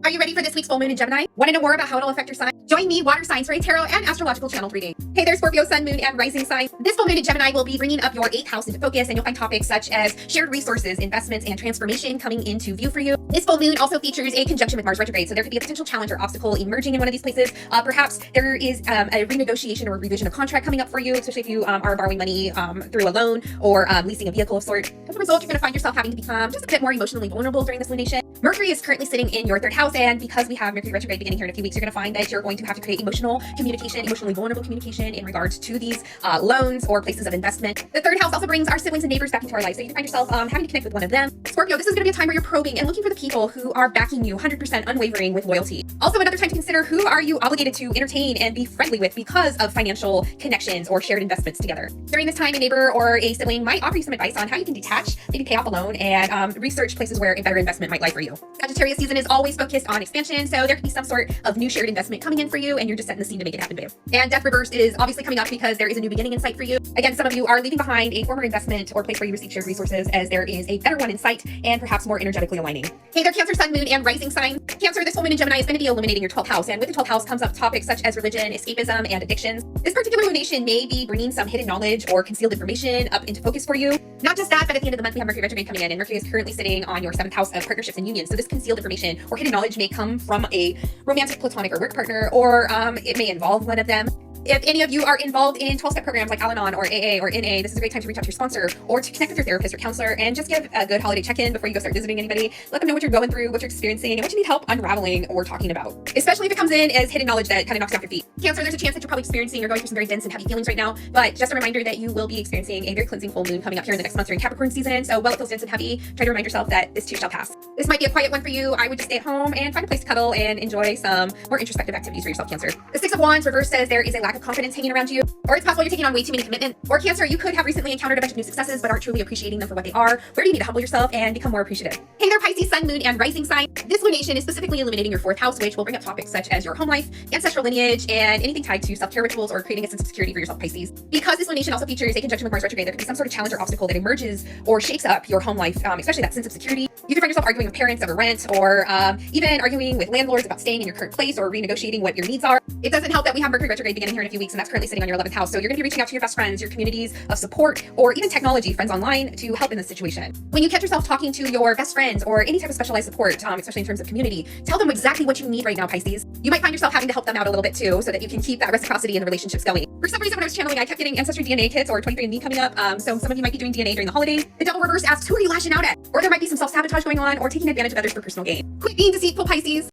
Are you ready for this week's full moon in Gemini? Want to know more about how it'll affect your sign? Join me, water signs, for a tarot and astrological channel reading. Hey there, Scorpio, sun, moon, and rising sign. This full moon in Gemini will be bringing up your 8th house into focus, and you'll find topics such as shared resources, investments, and transformation coming into view for you. This full moon also features a conjunction with Mars retrograde, so there could be a potential challenge or obstacle emerging in one of these places. Perhaps there is a renegotiation or revision of contract coming up for you, especially if you are borrowing money through a loan or leasing a vehicle of sort. As a result, you're going to find yourself having to become just a bit more emotionally vulnerable during this lunation. Mercury is currently sitting in your 3rd house, and because we have Mercury retrograde beginning here in a few weeks, you're going to find that you're going to have to create emotional communication, emotionally vulnerable communication in regards to these loans or places of investment. The 3rd house also brings our siblings and neighbors back into our life, so you can find yourself having to connect with one of them. Scorpio, this is going to be a time where you're probing and looking for the people who are backing you 100% unwavering with loyalty. Also, another time to consider who are you obligated to entertain and be friendly with because of financial connections or shared investments together. During this time, a neighbor or a sibling might offer you some advice on how you can detach, maybe pay off a loan, and research places where a better investment might lie for you. Sagittarius season is always focused on expansion, so there could be some sort of new shared investment coming in for you, and you're just setting the scene to make it happen, babe. And Death Reversed is obviously coming up because there is a new beginning in sight for you. Again, some of you are leaving behind a former investment or place where you receive shared resources, as there is a better one in sight and perhaps more energetically aligning. Hey there, Cancer, sun, moon, and rising sign. Cancer, this full moon in Gemini is going to be illuminating your 12th house, and with the 12th house comes up topics such as religion, escapism, and addictions. This particular lunation may be bringing some hidden knowledge or concealed information up into focus for you. Not just that, but at the end of the month, we have Mercury retrograde coming in, and Mercury is currently sitting on your 7th house of partnerships and unions. So this concealed information or hidden knowledge may come from a romantic, platonic, or work partner, or it may involve one of them. If any of you are involved in 12-step programs like Al-Anon or AA or NA, this is a great time to reach out to your sponsor or to connect with your therapist or counselor and just give a good holiday check-in before you go start visiting anybody. Let them know what you're going through, what you're experiencing, and what you need help unraveling or talking about, especially if it comes in as hidden knowledge that kind of knocks you off your feet. Cancer, there's a chance that you're probably experiencing or going through some very dense and heavy feelings right now, but just a reminder that you will be experiencing a very cleansing full moon coming up here in the next month during Capricorn season. So while it feels dense and heavy, try to remind yourself that this too shall pass. This might be a quiet one for you. I would just stay at home and find a place to cuddle and enjoy some more introspective activities for yourself, Cancer. The 6 of Wands reverse says there is a lack of confidence hanging around you, or it's possible you're taking on way too many commitment. Or Cancer, you could have recently encountered a bunch of new successes but aren't truly appreciating them for what they are. Where do you need to humble yourself and become more appreciative? Hey there, Pisces, sun, moon, and rising sign. This lunation is specifically illuminating your 4th house, which will bring up topics such as your home life, ancestral lineage, and anything tied to self-care rituals or creating a sense of security for yourself, Pisces. Because this lunation also features a conjunction with Mars retrograde, there could be some sort of challenge or obstacle that emerges or shakes up your home life, especially that sense of security. You can find yourself arguing with parents over rent, or even arguing with landlords about staying in your current place or renegotiating what your needs are. It doesn't help that we have Mercury retrograde beginning here in a few weeks, and that's currently sitting on your 11th house. So you're going to be reaching out to your best friends, your communities of support, or even technology, friends online, to help in this situation. When you catch yourself talking to your best friends or any type of specialized support, especially in terms of community, tell them exactly what you need right now, Pisces. You might find yourself having to help them out a little bit too, so that you can keep that reciprocity in the relationships going. For some reason, when I was channeling, I kept getting Ancestry DNA kits or 23andMe coming up. So some of you might be doing DNA during the holiday. The Devil Reverse asks, who are you lashing out at? Or there might be some self-sabotage going on or taking advantage of others for personal gain. Quit being deceitful, Pisces.